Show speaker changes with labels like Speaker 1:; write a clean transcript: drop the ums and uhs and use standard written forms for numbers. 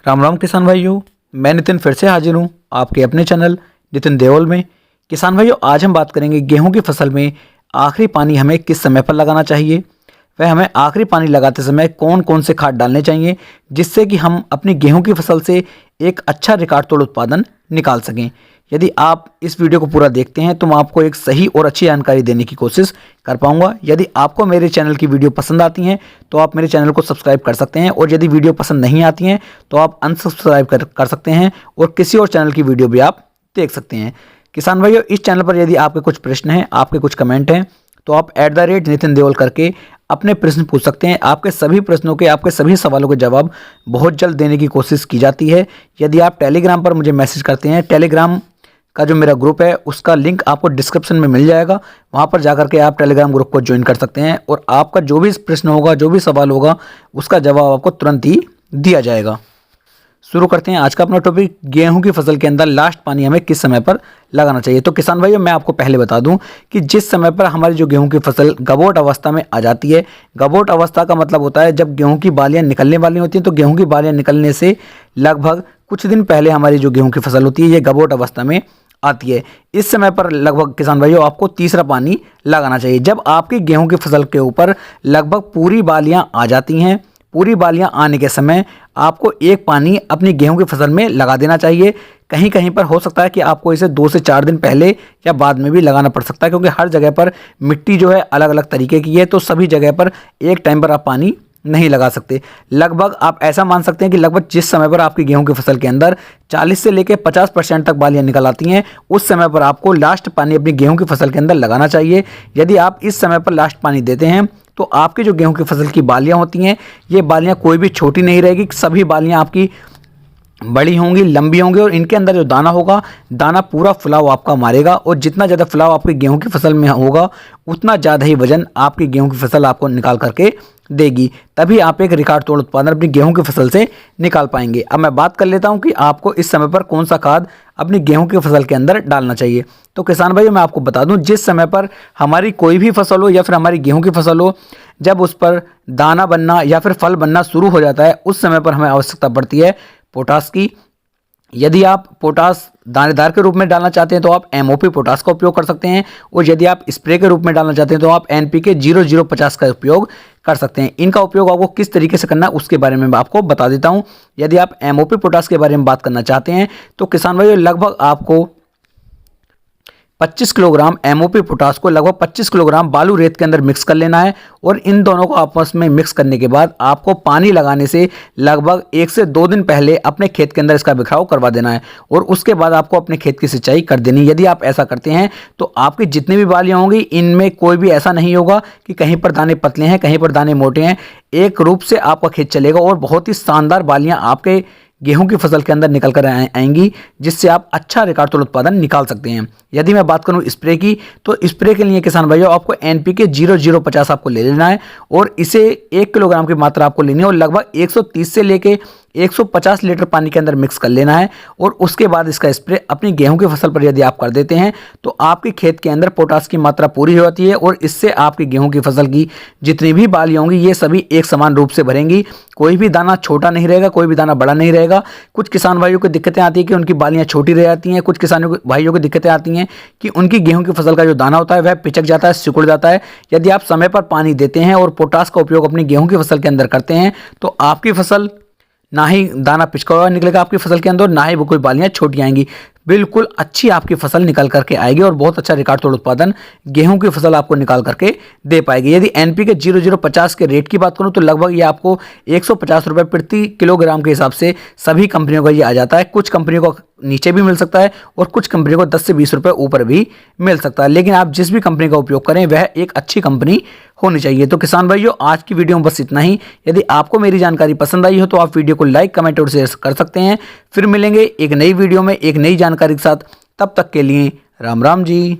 Speaker 1: राम राम किसान भाइयों, मैं नितिन फिर से हाजिर हूँ आपके अपने चैनल नितिन देओल में। किसान भाइयों, आज हम बात करेंगे गेहूं की फसल में आखिरी पानी हमें किस समय पर लगाना चाहिए। वह हमें आखिरी पानी लगाते समय कौन कौन से खाद डालने चाहिए जिससे कि हम अपनी गेहूं की फसल से एक अच्छा रिकॉर्ड तोड़ उत्पादन निकाल सकें। यदि आप इस वीडियो को पूरा देखते हैं तो मैं आपको एक सही और अच्छी जानकारी देने की कोशिश कर पाऊंगा। यदि आपको मेरे चैनल की वीडियो पसंद आती हैं तो आप मेरे चैनल को सब्सक्राइब कर सकते हैं, और यदि वीडियो पसंद नहीं आती हैं तो आप अनसब्सक्राइब कर सकते हैं और किसी और चैनल की वीडियो भी आप देख सकते हैं। किसान भाइयों, इस चैनल पर यदि आपके कुछ प्रश्न हैं, आपके कुछ कमेंट हैं, तो आप @नितिन देओल करके अपने प्रश्न पूछ सकते हैं। आपके सभी प्रश्नों के, आपके सभी सवालों के जवाब बहुत जल्द देने की कोशिश की जाती है। यदि आप टेलीग्राम पर मुझे मैसेज करते हैं, टेलीग्राम का जो मेरा ग्रुप है उसका लिंक आपको डिस्क्रिप्शन में मिल जाएगा, वहाँ पर जाकर के आप टेलीग्राम ग्रुप को ज्वाइन कर सकते हैं और आपका जो भी प्रश्न होगा, जो भी सवाल होगा, उसका जवाब आपको तुरंत ही दिया जाएगा। शुरू करते हैं आज का अपना टॉपिक, गेहूं की फसल के अंदर लास्ट पानी हमें किस समय पर लगाना चाहिए। तो किसान भाइयों, मैं आपको पहले बता दूं कि जिस समय पर हमारी जो गेहूं की फसल गबोट अवस्था में आ जाती है, गबोट अवस्था का मतलब होता है जब गेहूं की बालियां निकलने वाली होती हैं, तो गेहूं की बालियां निकलने से लगभग कुछ दिन पहले हमारी जो गेहूं की फसल होती है ये गबोट अवस्था में आती है। इस समय पर लगभग किसान भाइयों आपको तीसरा पानी लगाना चाहिए। जब आपकी गेहूं की फसल के ऊपर लगभग पूरी बालियां आ जाती हैं, पूरी बालियां आने के समय आपको एक पानी अपनी गेहूं की फसल में लगा देना चाहिए। कहीं कहीं पर हो सकता है कि आपको इसे 2 से 4 दिन पहले या बाद में भी लगाना पड़ सकता है, क्योंकि हर जगह पर मिट्टी जो है अलग अलग तरीके की है, तो सभी जगह पर एक टाइम पर आप पानी नहीं लगा सकते। लगभग आप ऐसा मान सकते हैं कि लगभग जिस समय पर आपकी गेहूं की फसल के अंदर 40 से लेकर 50% तक बालियां निकल आती हैं, उस समय पर आपको लास्ट पानी अपनी गेहूं की फसल के अंदर लगाना चाहिए। यदि आप इस समय पर लास्ट पानी देते हैं तो आपकी जो गेहूं की फसल की बालियां होती हैं, ये बालियां कोई भी छोटी नहीं रहेगी, सभी बालियां आपकी बड़ी होंगी, लंबी होंगी, और इनके अंदर जो दाना होगा, दाना पूरा फुलाव आपका मारेगा, और जितना ज़्यादा फुलाव आपकी गेहूं की फसल में होगा उतना ज़्यादा ही वजन आपकी गेहूं की फसल आपको निकाल करके देगी। तभी आप एक रिकॉर्ड तोड़ उत्पादन अपनी गेहूं की फसल से निकाल पाएंगे। अब मैं बात कर लेता हूं कि आपको इस समय पर कौन सा खाद अपनी गेहूं की फसल के अंदर डालना चाहिए। तो किसान भाइयों, मैं आपको बता दूं, जिस समय पर हमारी कोई भी फसल हो या फिर हमारी गेहूं की फसल हो, जब उस पर दाना बनना या फिर फल बनना शुरू हो जाता है, उस समय पर हमें आवश्यकता पड़ती है पोटास की। यदि आप पोटास दानेदार के रूप में डालना चाहते हैं तो आप MOP पोटास का उपयोग कर सकते हैं, और यदि आप स्प्रे के रूप में डालना चाहते हैं तो आप NPK 0050 का उपयोग कर सकते हैं। इनका उपयोग आपको किस तरीके से करना है उसके बारे में मैं आपको बता देता हूं। यदि आप MOP पोटास के बारे में बात करना चाहते हैं तो किसान भाइयों, लगभग आपको 25 किलोग्राम MOP पोटास को लगभग 25 किलोग्राम बालू रेत के अंदर मिक्स कर लेना है, और इन दोनों को आपस में मिक्स करने के बाद आपको पानी लगाने से लगभग 1 से 2 दिन पहले अपने खेत के अंदर इसका बिखराव करवा देना है, और उसके बाद आपको अपने खेत की सिंचाई कर देनी। यदि आप ऐसा करते हैं तो आपकी जितनी भी बालियां होंगी, इनमें कोई भी ऐसा नहीं होगा कि कहीं पर दाने पतले हैं, कहीं पर दाने मोटे हैं। एक रूप से आपका खेत चलेगा और बहुत ही शानदार बालियां आपके गेहूं की फसल के अंदर निकल कर आएंगी, जिससे आप अच्छा रिकॉर्ड तोड़ उत्पादन निकाल सकते हैं। यदि मैं बात करूं स्प्रे की, तो स्प्रे के लिए किसान भाइयों आपको NPK 0050 आपको ले लेना है, और इसे 1 किलोग्राम की मात्रा आपको लेनी है, और लगभग 130 से लेके 150 लीटर पानी के अंदर मिक्स कर लेना है, और उसके बाद इसका स्प्रे अपनी गेहूं की फसल पर यदि आप कर देते हैं तो आपके खेत के अंदर पोटास की मात्रा पूरी हो जाती है, और इससे आपकी गेहूं की फसल की जितनी भी बालियां होंगी ये सभी एक समान रूप से भरेंगी। कोई भी दाना छोटा नहीं रहेगा, कोई भी दाना बड़ा नहीं रहेगा। कुछ किसान भाइयों को दिक्कतें आती है कि उनकी बालियां छोटी रह जाती हैं, कुछ किसानों भाइयों को दिक्कतें आती हैं कि उनकी गेहूं की फसल का जो दाना होता है वह पिचक जाता है, सिकुड़ जाता है। यदि आप समय पर पानी देते हैं और पोटास का उपयोग अपनी गेहूं की फसल के अंदर करते हैं तो आपकी फसल ना ही दाना पिचका हुआ निकलेगा आपकी फसल के अंदर, ना ही वो कोई बालियां छोटी आएंगी। बिल्कुल अच्छी आपकी फसल निकल करके आएगी, और बहुत अच्छा रिकॉर्ड तोड़ उत्पादन गेहूं की फसल आपको निकाल करके दे पाएगी। यदि NPK 0050 के रेट की बात करूं तो लगभग ये आपको 150 रुपये प्रति किलोग्राम के हिसाब से सभी कंपनियों का ये आ जाता है। कुछ कंपनियों को नीचे भी मिल सकता है और कुछ कंपनियों को 10 से 20 रुपये ऊपर भी मिल सकता है, लेकिन आप जिस भी कंपनी का उपयोग करें वह एक अच्छी कंपनी होनी चाहिए। तो किसान भाइयों, आज की वीडियो में बस इतना ही। यदि आपको मेरी जानकारी पसंद आई हो तो आप वीडियो को लाइक, कमेंट और शेयर कर सकते हैं। फिर मिलेंगे एक नई वीडियो में एक नई जानकारी के साथ। तब तक के लिए राम राम जी।